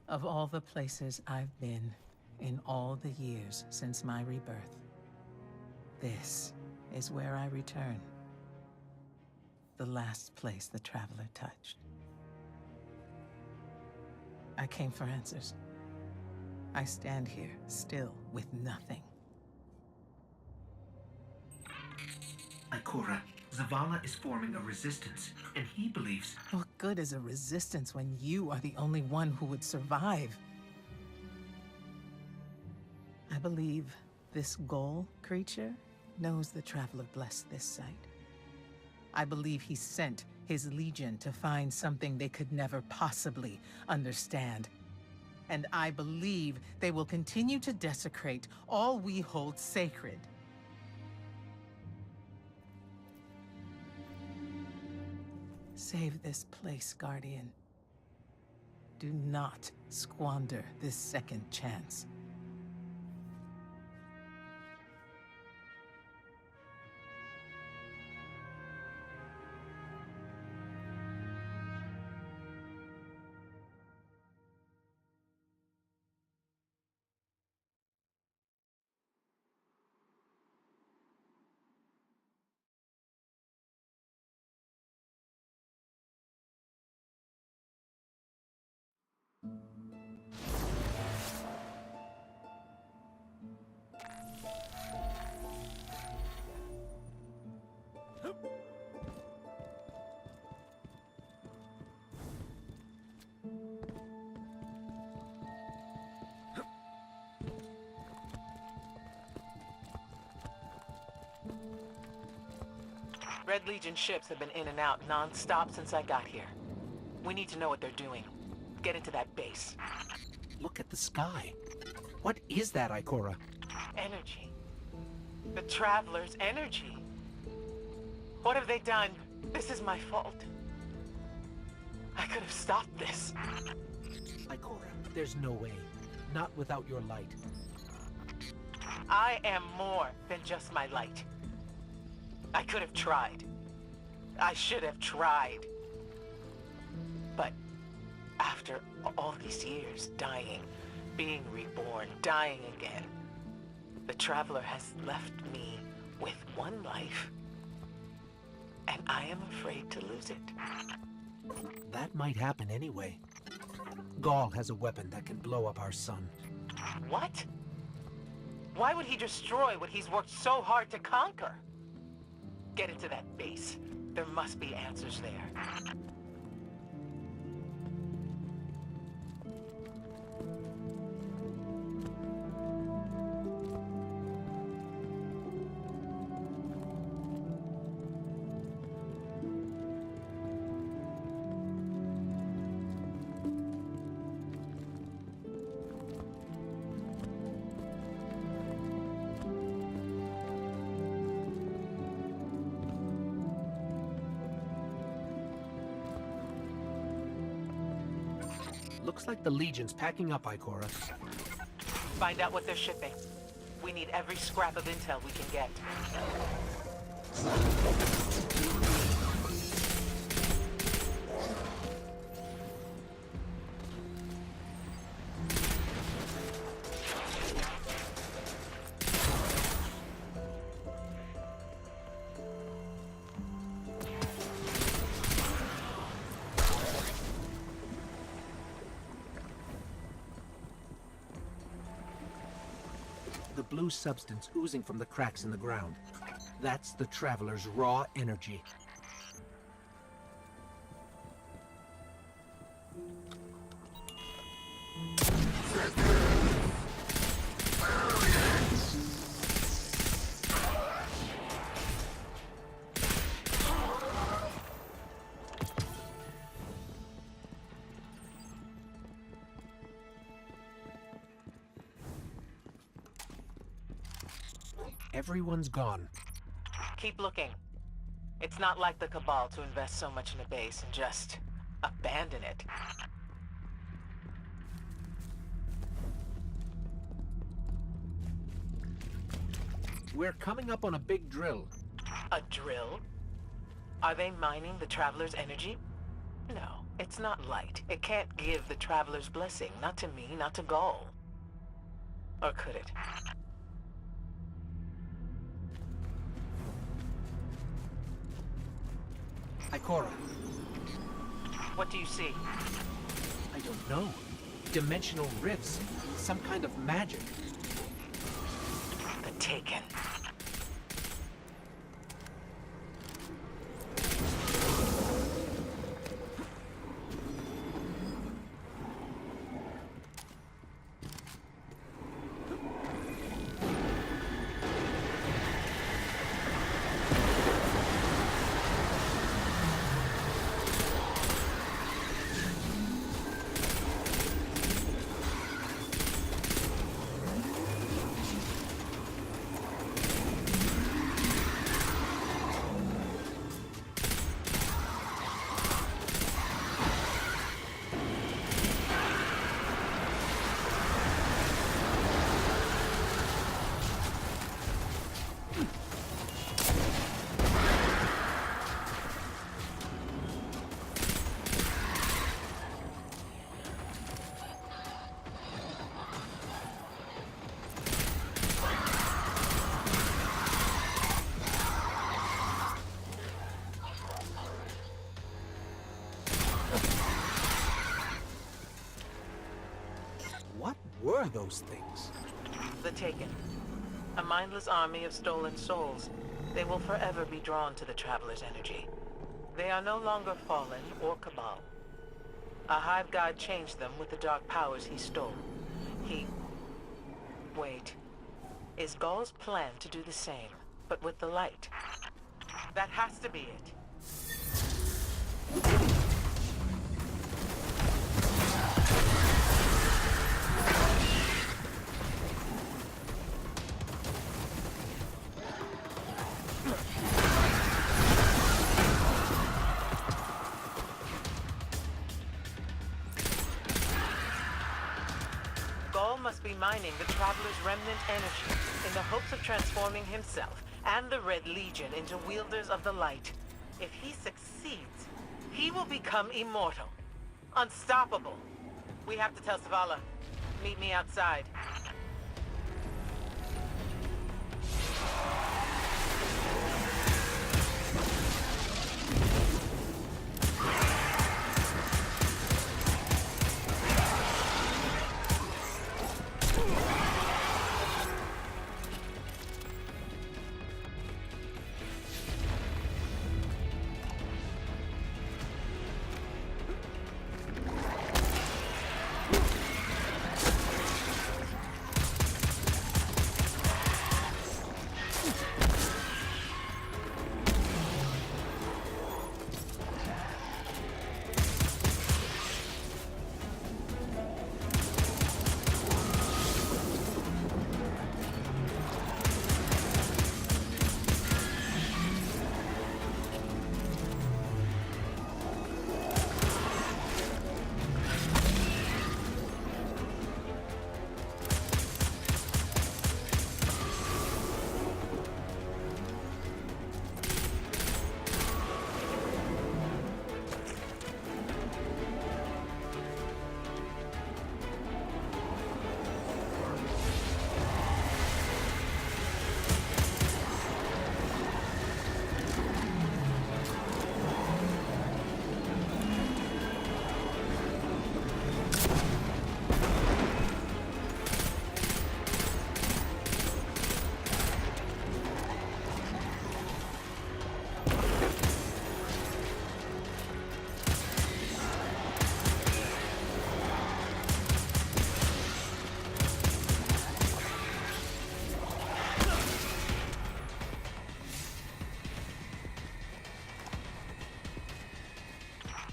Of all the places I've been in all the years since my rebirth, this is where I return. The last place the Traveler touched. I came for answers. I stand here, still, with nothing. Ikora, Zavala is forming a resistance, and he believes... What good is a resistance when you are the only one who would survive? I believe this Ghaul creature knows the Traveler blessed this site. I believe he sent his legion to find something they could never possibly understand. And I believe they will continue to desecrate all we hold sacred. Save this place, Guardian. Do not squander this second chance. Red Legion ships have been in and out non-stop since I got here. We need to know what they're doing. Get into that base. Look at the sky. What is that, Ikora? Energy. The Traveler's energy. What have they done? This is my fault. I could have stopped this. Ikora, there's no way. Not without your light. I am more than just my light. I could have tried. I should have tried. But after all these years, dying, being reborn, dying again, the Traveler has left me with one life, and I am afraid to lose it. That might happen anyway. Ghaul has a weapon that can blow up our sun. What? Why would he destroy what he's worked so hard to conquer? Get into that base. There must be answers there. Looks like the Legion's packing up, Ikora. Find out what they're shipping. We need every scrap of intel we can get. The blue substance oozing from the cracks in the ground. That's the Traveler's raw energy. Everyone's gone. Keep looking. It's not like the Cabal to invest so much in a base and just abandon it. We're coming up on a big drill. A drill? Are they mining the Traveler's energy? No, it's not light. It can't give the Traveler's blessing. Not to me, not to Ghaul. Or could it? Ikora, What do you see? I don't know. Dimensional rifts. Some kind of magic. The Taken. What were those things? The Taken. A mindless army of stolen souls. They will forever be drawn to the Traveler's energy. They are no longer fallen or Cabal. A Hive God changed them with the dark powers he stole. Wait. Is Ghaul's plan to do the same, but with the light? That has to be it. Ghaul must be mining the Traveler's remnant energy in the hopes of transforming himself and the Red Legion into wielders of the light. If he succeeds, he will become immortal, unstoppable. We have to tell Zavala. Meet me outside.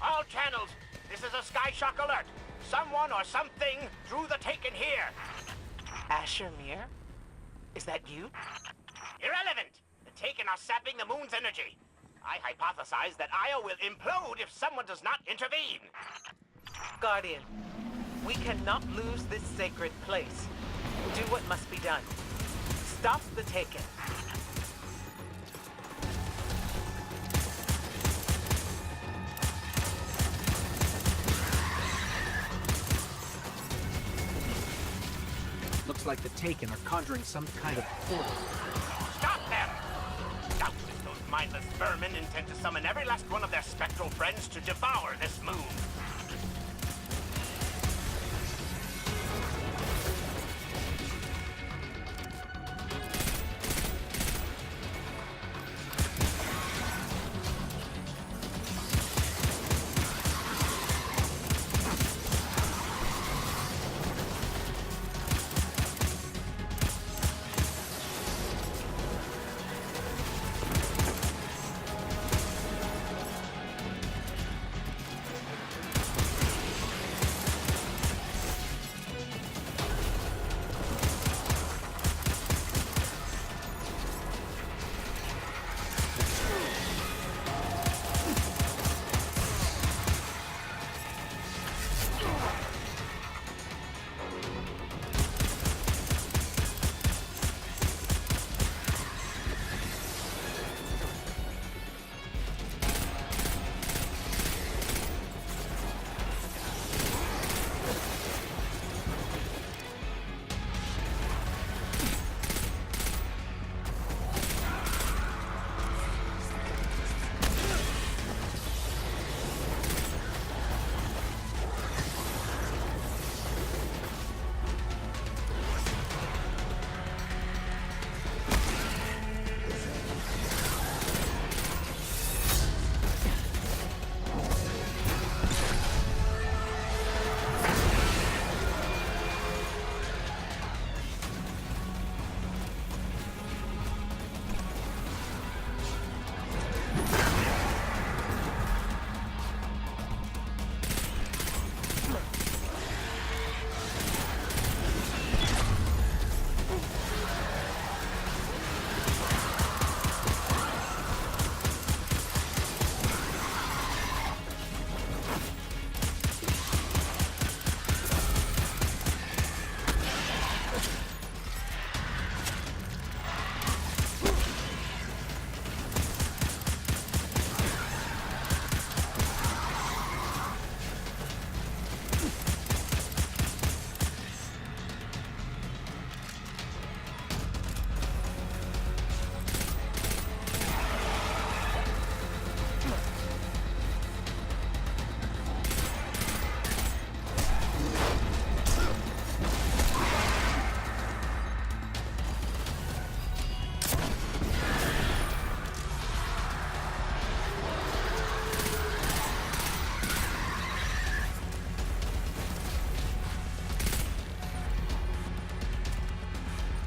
All channels, this is a Sky Shock alert. Someone or something drew the Taken here. Asher Mir? Is that you? Irrelevant. The Taken are sapping the moon's energy. I hypothesize that Io will implode if someone does not intervene. Guardian, we cannot lose this sacred place. Do what must be done. Stop the Taken. Looks like the Taken are conjuring some kind of portal. Stop them! Doubtless those mindless vermin intend to summon every last one of their spectral friends to devour this moon.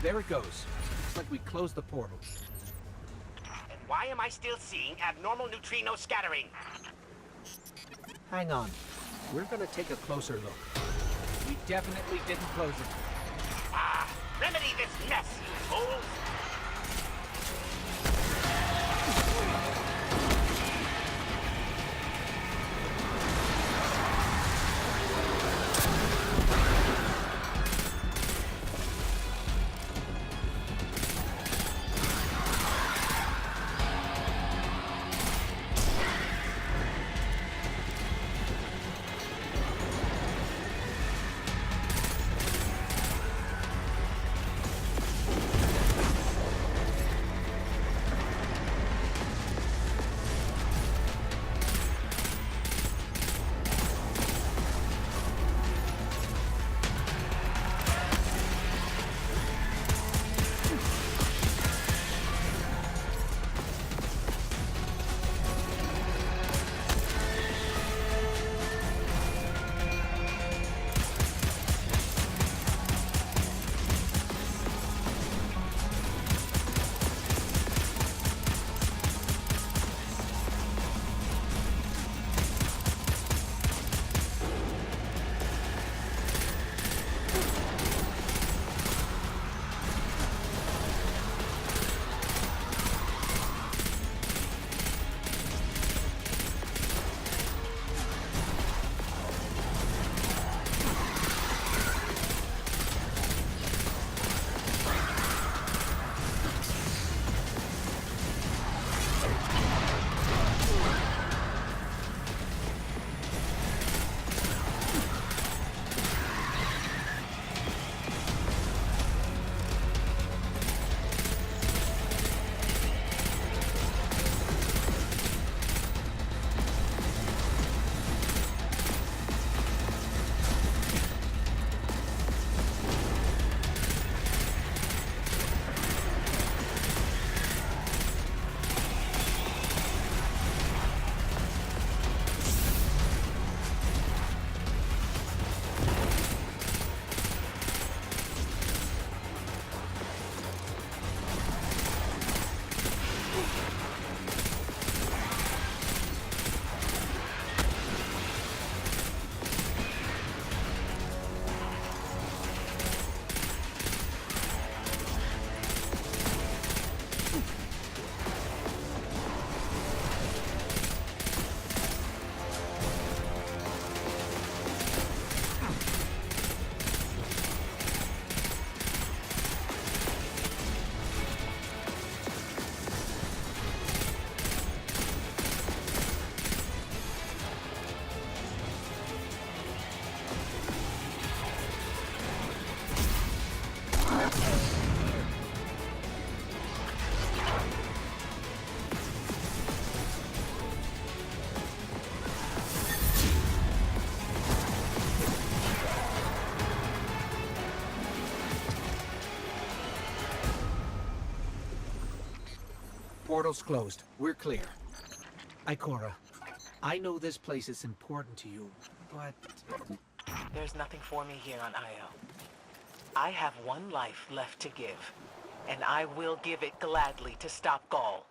There it goes. Looks like we closed the portal. And why am I still seeing abnormal neutrino scattering? Hang on. We're gonna take a closer look. We definitely didn't close it. Ah, remedy this mess, you fools! portal's closed. We're clear. Ikora, I know this place is important to you, but... There's nothing for me here on Io. I have one life left to give, and I will give it gladly to stop Ghaul.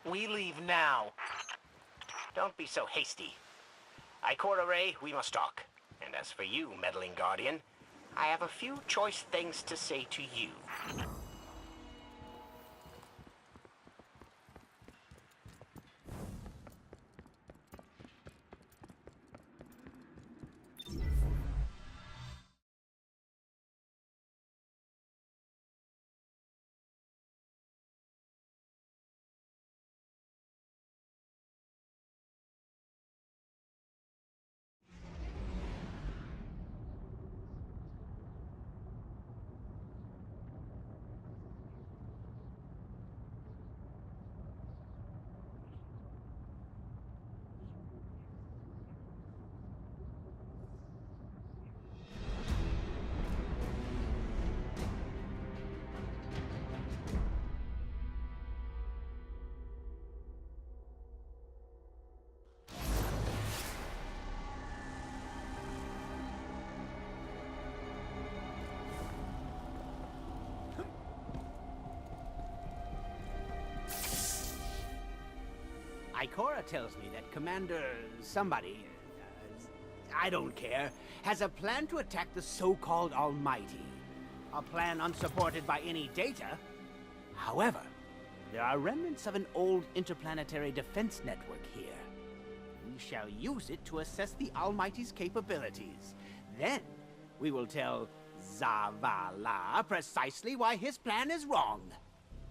We leave now. Don't be so hasty. Ikora Rey, we must talk. And as for you, meddling guardian, I have a few choice things to say to you. Ikora tells me that Commander somebody, I don't care, has a plan to attack the so-called Almighty. A plan unsupported by any data. However, there are remnants of an old interplanetary defense network here. We shall use it to assess the Almighty's capabilities. Then, we will tell Zavala precisely why his plan is wrong.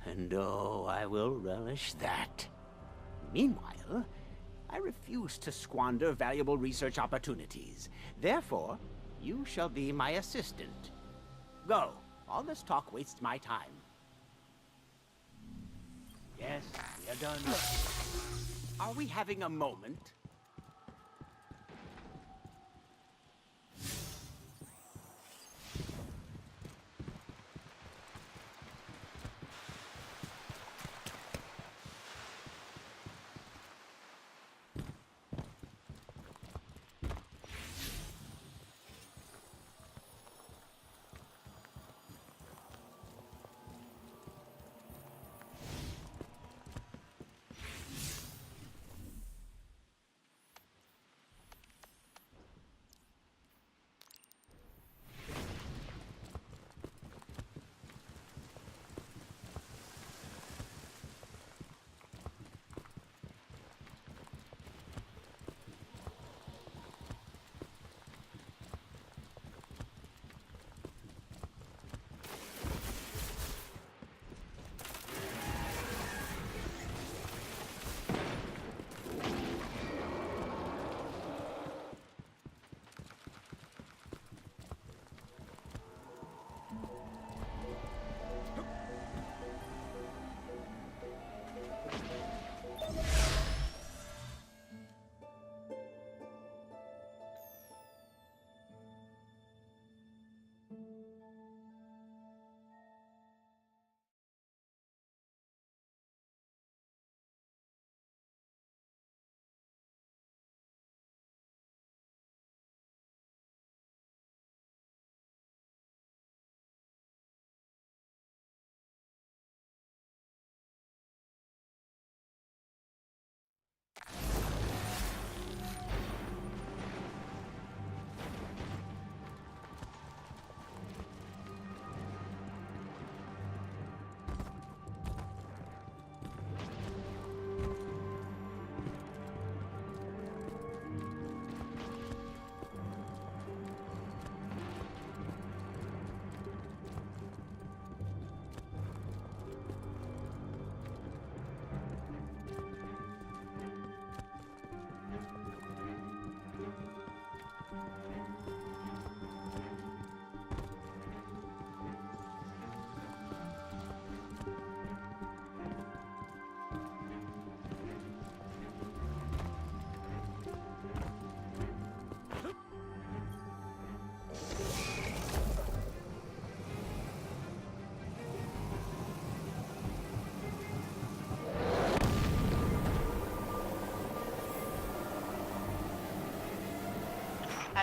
And oh, I will relish that. Meanwhile, I refuse to squander valuable research opportunities. Therefore, you shall be my assistant. Go. All this talk wastes my time. Yes, we are done. Are we having a moment?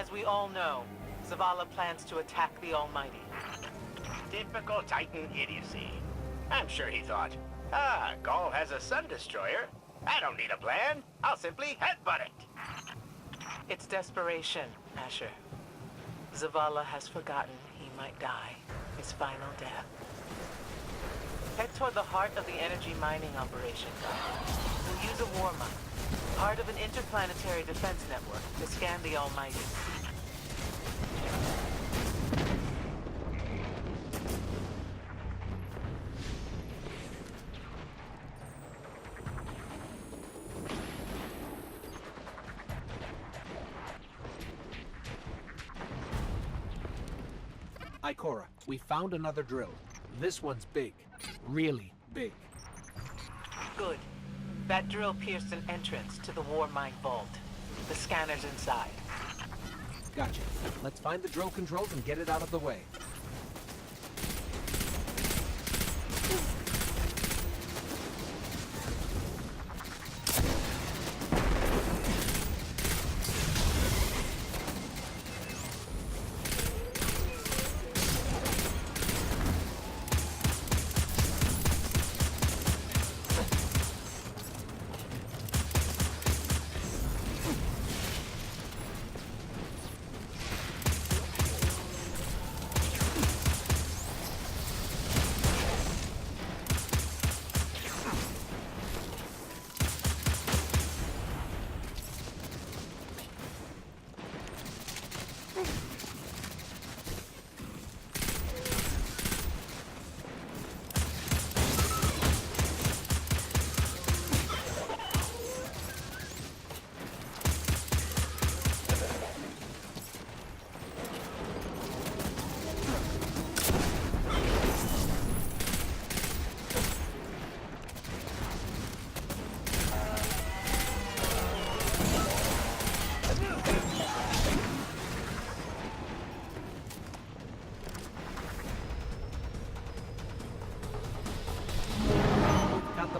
As we all know, Zavala plans to attack the Almighty. Typical Titan idiocy. I'm sure he thought, Ghaul has a sun destroyer. I don't need a plan. I'll simply headbutt it. It's desperation, Asher. Zavala has forgotten he might die, his final death. Head toward the heart of the energy mining operation. We'll use a war mine, part of an interplanetary defense network, to scan the Almighty. Ikora, we found another drill. This one's big. Really big. Good. That drill pierced an entrance to the war mine vault. The scanner's inside. Gotcha. Let's find the drill controls and get it out of the way.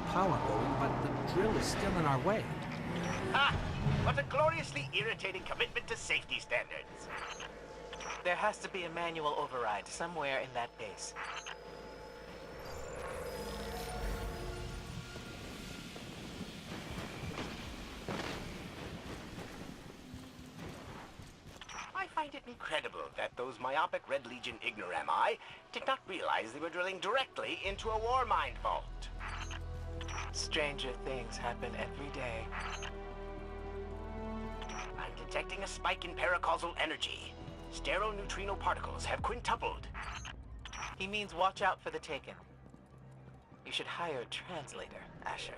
Power going, but the drill is still in our way. Ha! What a gloriously irritating commitment to safety standards. There has to be a manual override somewhere in that base. I find it incredible that those myopic Red Legion ignorami did not realize they were drilling directly into a war mine vault. Stranger things happen every day. I'm detecting a spike in paracausal energy. Stereoneutrino particles have quintupled. He means watch out for the Taken. You should hire a translator, Asher.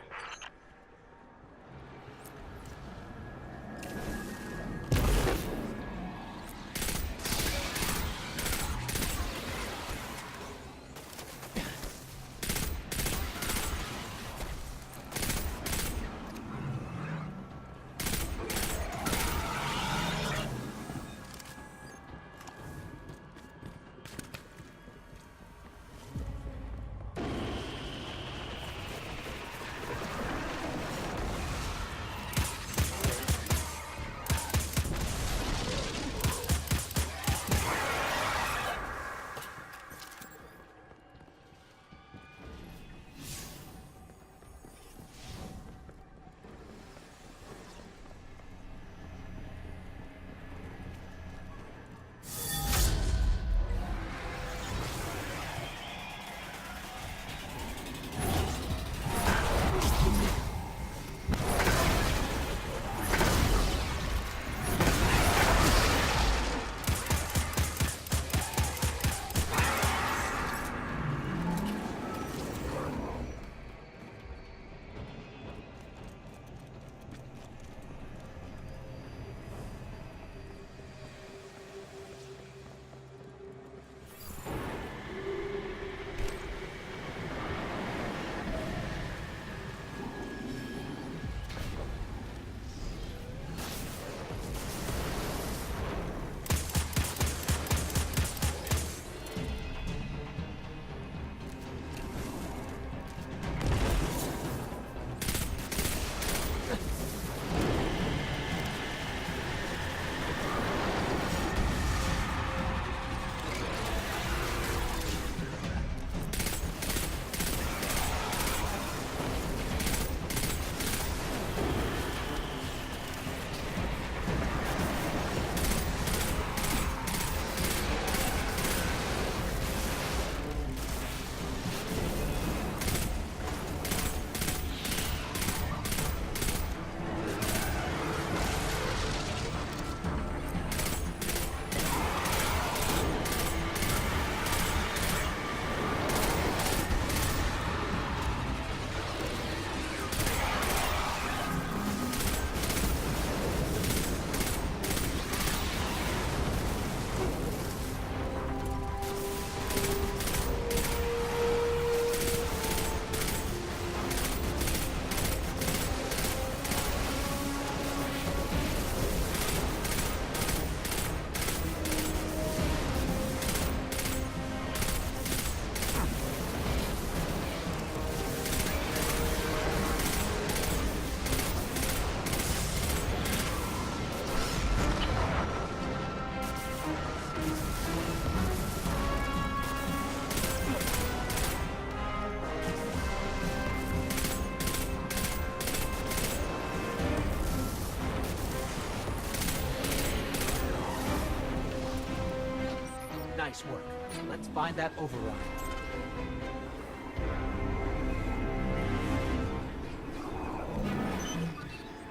Nice work. Let's find that override.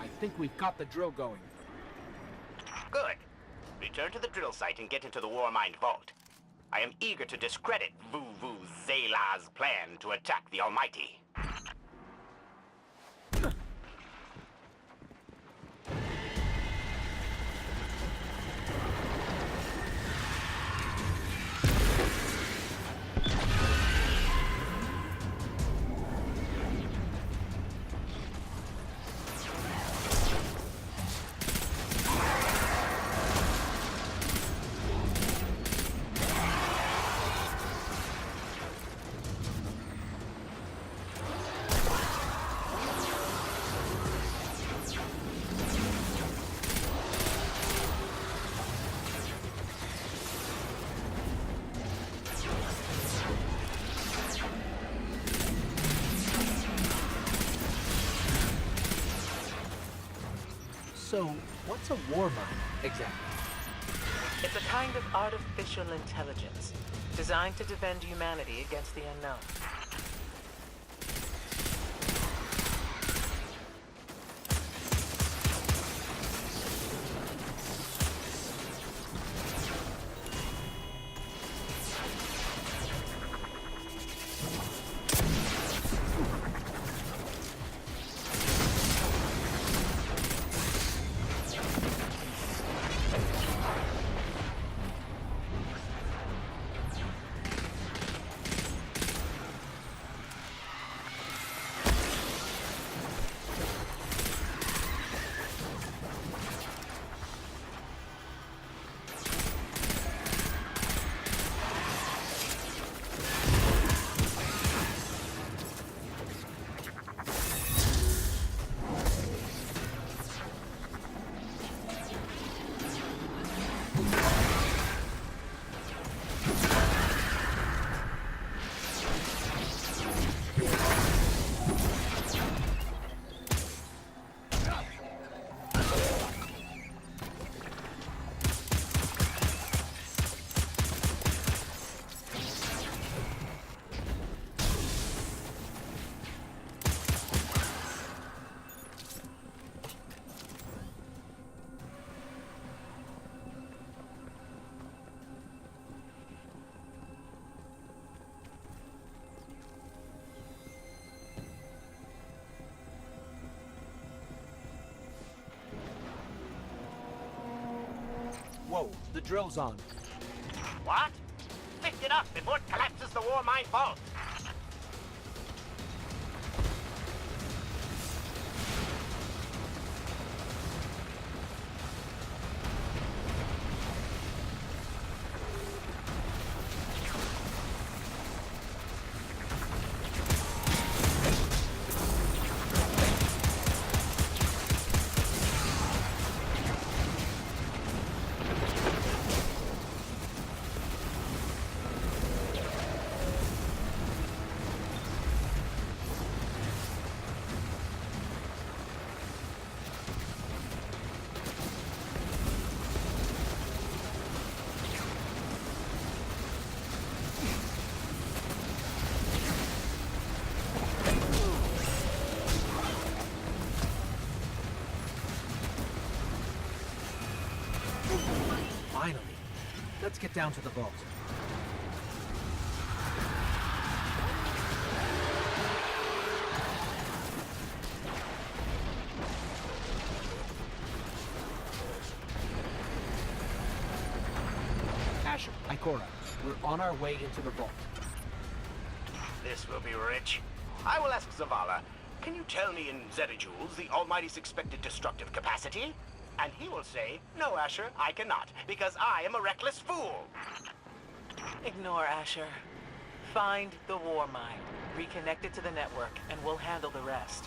I think we've got the drill going. Good. Return to the drill site and get into the Warmind vault. I am eager to discredit Vuvu Zela's plan to attack the Almighty. So, what's a war mine, exactly? It's a kind of artificial intelligence designed to defend humanity against the unknown. Whoa, the drill's on. What? Lift it up before it collapses the Warmind vault. Finally. Let's get down to the vault. Asher, Ikora, we're on our way into the vault. This will be rich. I will ask Zavala, can you tell me in zetajoules the Almighty's expected destructive capacity? And he will say, no, Asher, I cannot, because I am a reckless fool. Ignore Asher. Find the Warmind, reconnect it to the network, and we'll handle the rest.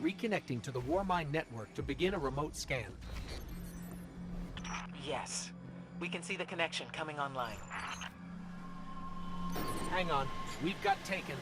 reconnecting to the Warmind network to begin a remote scan. Yes. We can see the connection coming online. Hang on, we've got taken.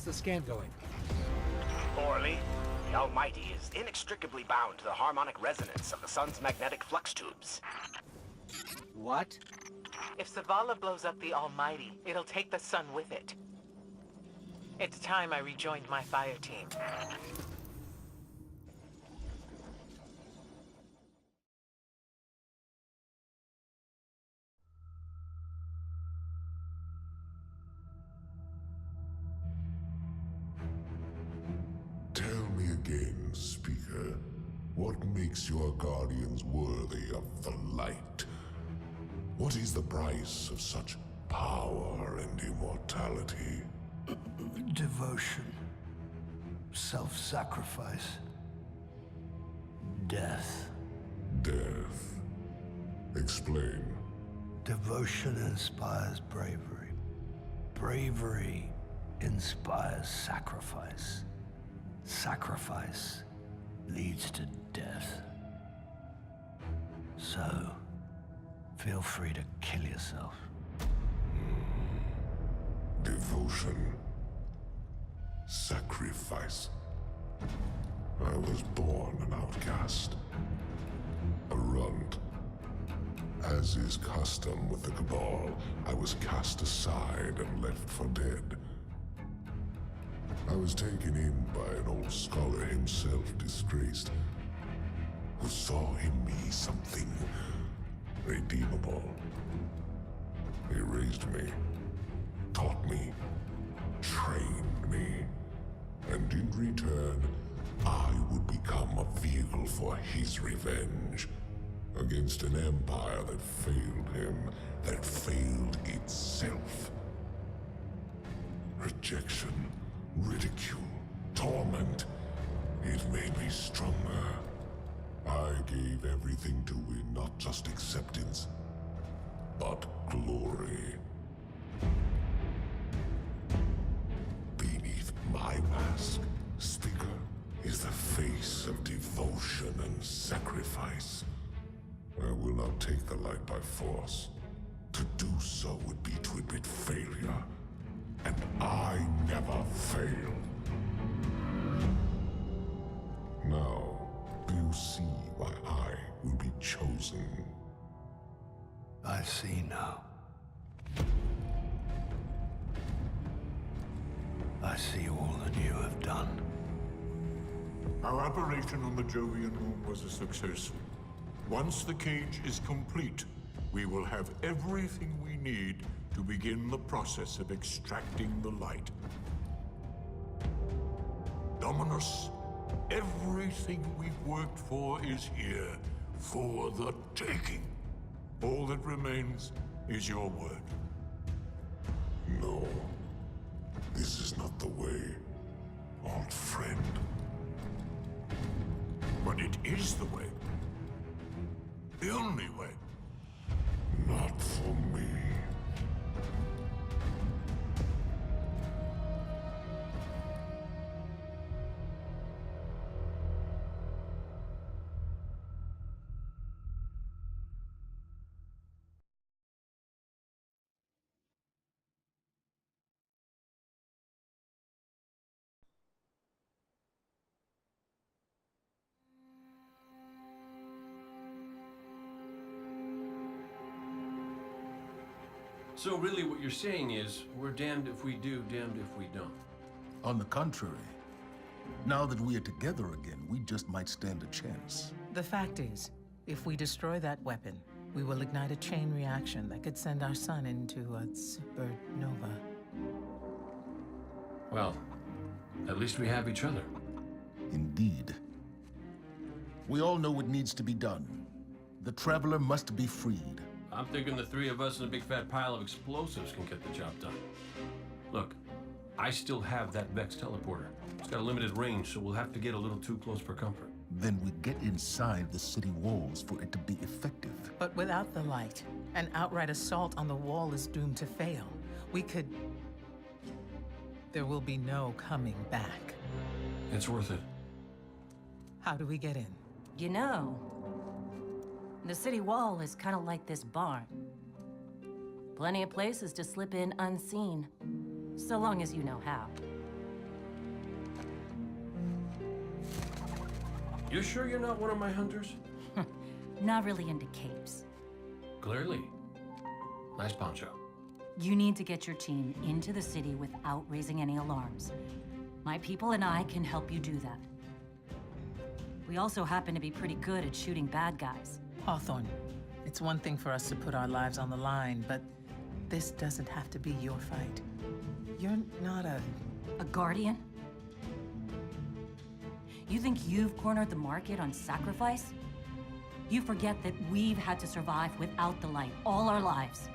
How's the scan going? Poorly. The Almighty is inextricably bound to the harmonic resonance of the sun's magnetic flux tubes. What? If Zavala blows up the Almighty, it'll take the sun with it. It's time I rejoined my fire team. Tell me again, Speaker, what makes your guardians worthy of the light? What is the price of such power and immortality? Devotion. Self-sacrifice. Death. Death. Explain. Devotion inspires bravery. Bravery inspires sacrifice. Sacrifice leads to death. So, feel free to kill yourself. Devotion. Sacrifice. I was born an outcast. A runt. As is custom with the Cabal, I was cast aside and left for dead. I was taken in by an old scholar himself, disgraced, who saw in me something redeemable. He raised me, taught me, trained me, and in return, I would become a vehicle for his revenge against an empire that failed him, that failed itself. Rejection, ridicule, torment. It made me stronger. I gave everything to win not just acceptance, but glory. Beneath my mask, Speaker, is the face of devotion and sacrifice. I will not take the light by force. To do so would be to admit failure. And I never fail. Now, do you see why I will be chosen? I see now. I see all that you have done. Our operation on the Jovian Moon was a success. Once the cage is complete, we will have everything we need to begin the process of extracting the light. Dominus, everything we've worked for is here, for the taking. All that remains is your word. No. This is not the way, old friend. But it is the way. The only way. Not for me. So really what you're saying is, we're damned if we do, damned if we don't. On the contrary, now that we are together again, we just might stand a chance. The fact is, if we destroy that weapon, we will ignite a chain reaction that could send our sun into a supernova. Well, at least we have each other. Indeed. We all know what needs to be done. The Traveler must be freed. I'm thinking the three of us in a big fat pile of explosives can get the job done. Look, I still have that Vex teleporter. It's got a limited range, so we'll have to get a little too close for comfort. Then we get inside the city walls for it to be effective. But without the light, an outright assault on the wall is doomed to fail. We could... There will be no coming back. It's worth it. How do we get in? You know, the city wall is kind of like this barn. Plenty of places to slip in unseen, so long as you know how. You sure you're not one of my hunters? Not really into capes. Clearly. Nice poncho. You need to get your team into the city without raising any alarms. My people and I can help you do that. We also happen to be pretty good at shooting bad guys. Hawthorne, it's one thing for us to put our lives on the line, but this doesn't have to be your fight. You're not a guardian? You think you've cornered the market on sacrifice? You forget that we've had to survive without the light all our lives.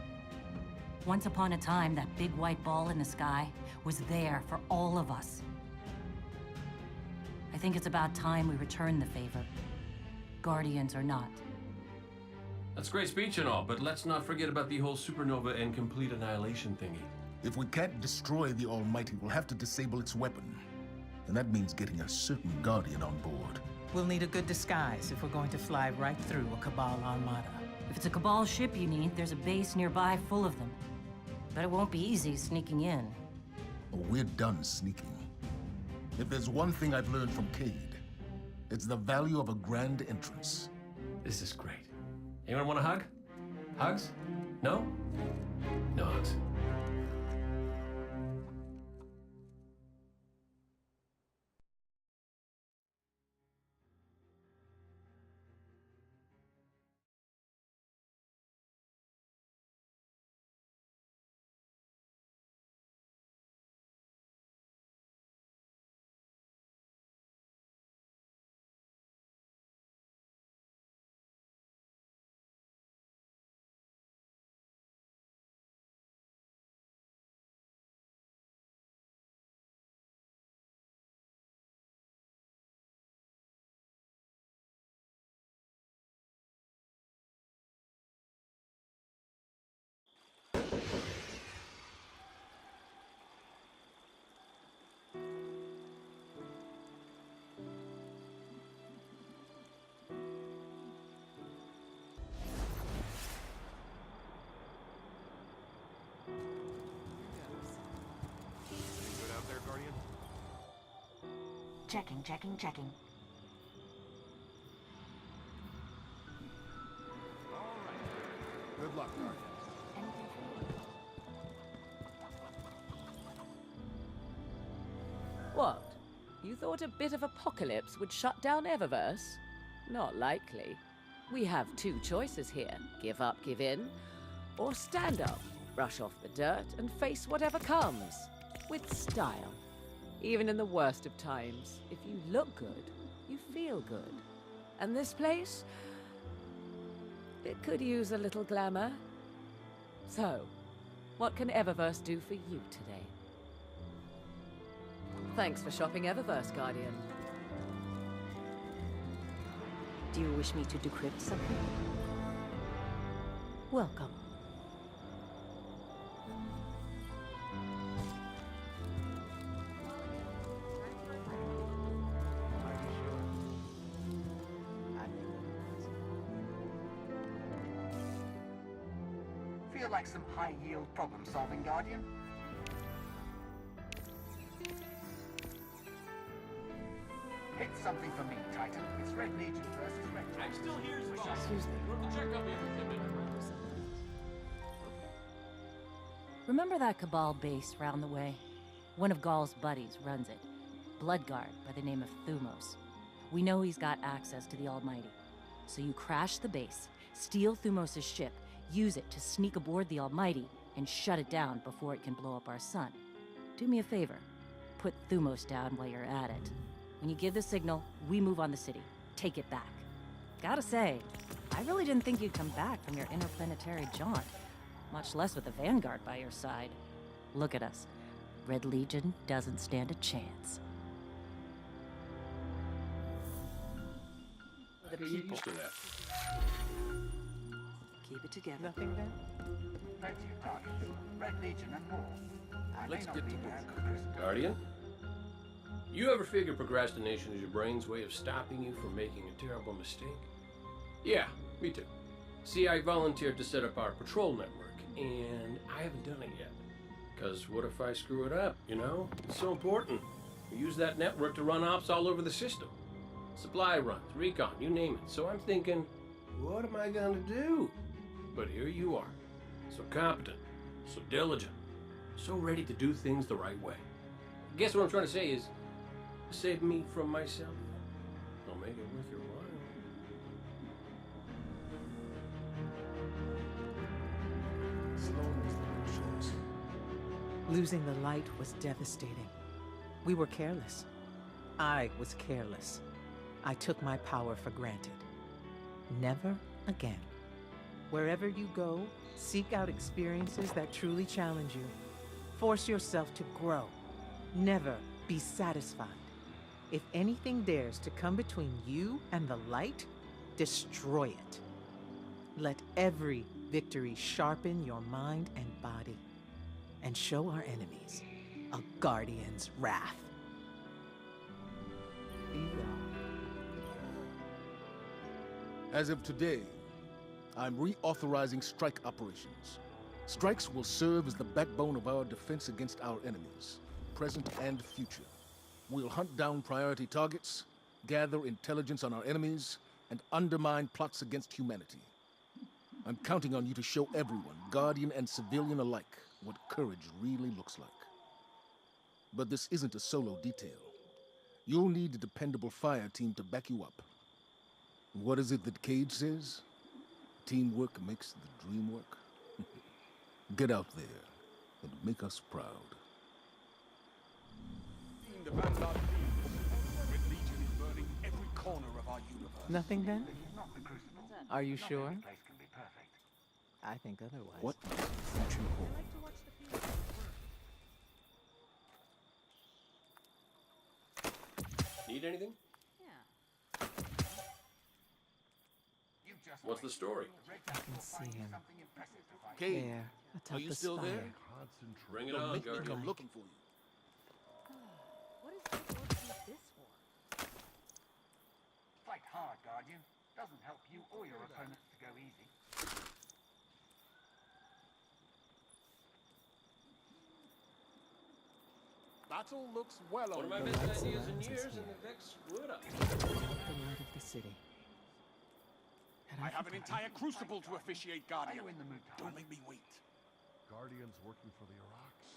Once upon a time, that big white ball in the sky was there for all of us. I think it's about time we return the favor, guardians or not. That's great speech and all, but let's not forget about the whole supernova and complete annihilation thingy. If we can't destroy the Almighty, we'll have to disable its weapon. And that means getting a certain Guardian on board. We'll need a good disguise if we're going to fly right through a Cabal armada. If it's a Cabal ship you need, there's a base nearby full of them. But it won't be easy sneaking in. Oh, we're done sneaking. If there's one thing I've learned from Cade, it's the value of a grand entrance. This is great. Anyone want a hug? Hugs? No? No hugs. Checking. Good luck, Guardian. What? You thought a bit of apocalypse would shut down Eververse? Not likely. We have two choices here. Give up, give in, or stand up, brush off the dirt, and face whatever comes. With style. Even in the worst of times, if you look good, you feel good. And this place? It could use a little glamour. So, what can Eververse do for you today? Thanks for shopping Eververse, Guardian. Do you wish me to decrypt something? Welcome. Feel like some high-yield problem-solving, Guardian? Hit something for me, Titan. It's Red Legion versus Red Legion. I'm still here as well. Excuse me. Check up everything. Remember that Cabal base round the way? One of Ghaul's buddies runs it. Bloodguard by the name of Thumos. We know he's got access to the Almighty. So you crash the base, steal Thumos' ship, use it to sneak aboard the Almighty, and shut it down before it can blow up our sun. Do me a favor. Put Thumos down while you're at it. When you give the signal, we move on the city. Take it back. Gotta say, I really didn't think you'd come back from your interplanetary jaunt. Much less with the Vanguard by your side. Look at us. Red Legion doesn't stand a chance. The people. Used to that. Keep it together. Nothing then? Plenty of targets. Red Legion and more. Let's get to work. Guardian? You ever figure procrastination is your brain's way of stopping you from making a terrible mistake? Yeah, me too. See, I volunteered to set up our patrol network, and I haven't done it yet. Because what if I screw it up, you know? It's so important. We use that network to run ops all over the system. Supply runs, recon, you name it. So I'm thinking, what am I gonna do? But here you are, so competent, so diligent, so ready to do things the right way. I guess what I'm trying to say is, save me from myself. I'll make it worth your while. Losing the light was devastating. We were careless. I was careless. I took my power for granted. Never again. Wherever you go, seek out experiences that truly challenge you. Force yourself to grow. Never be satisfied. If anything dares to come between you and the light, destroy it. Let every victory sharpen your mind and body, and show our enemies a guardian's wrath. As of today, I'm reauthorizing strike operations. Strikes will serve as the backbone of our defense against our enemies, present and future. We'll hunt down priority targets, gather intelligence on our enemies, and undermine plots against humanity. I'm counting on you to show everyone, Guardian and civilian alike, what courage really looks like. But this isn't a solo detail. You'll need a dependable fire team to back you up. What is it that Cage says? Teamwork makes the dream work. Get out there and make us proud. The Vanguard leads. Red Legion is burning every corner of our universe. Nothing then? Are you sure? I think otherwise. What does the future hold? Need anything? Yeah. What's the story? I can see him. Cage, There, atop are you the still spire. there? Bring it Don't on, make me Guardian. come looking for you. What is this orc need this for? Fight hard, Guardian. Doesn't help you or your opponents to go easy. Battle looks well One of my over. best ideas in years, and the Vex screw it up. The light of the city. Had I have an entire crucible to officiate, Guardian. Are you in the mood to Don't hunt? make me wait. Guardians working for the Iraqs.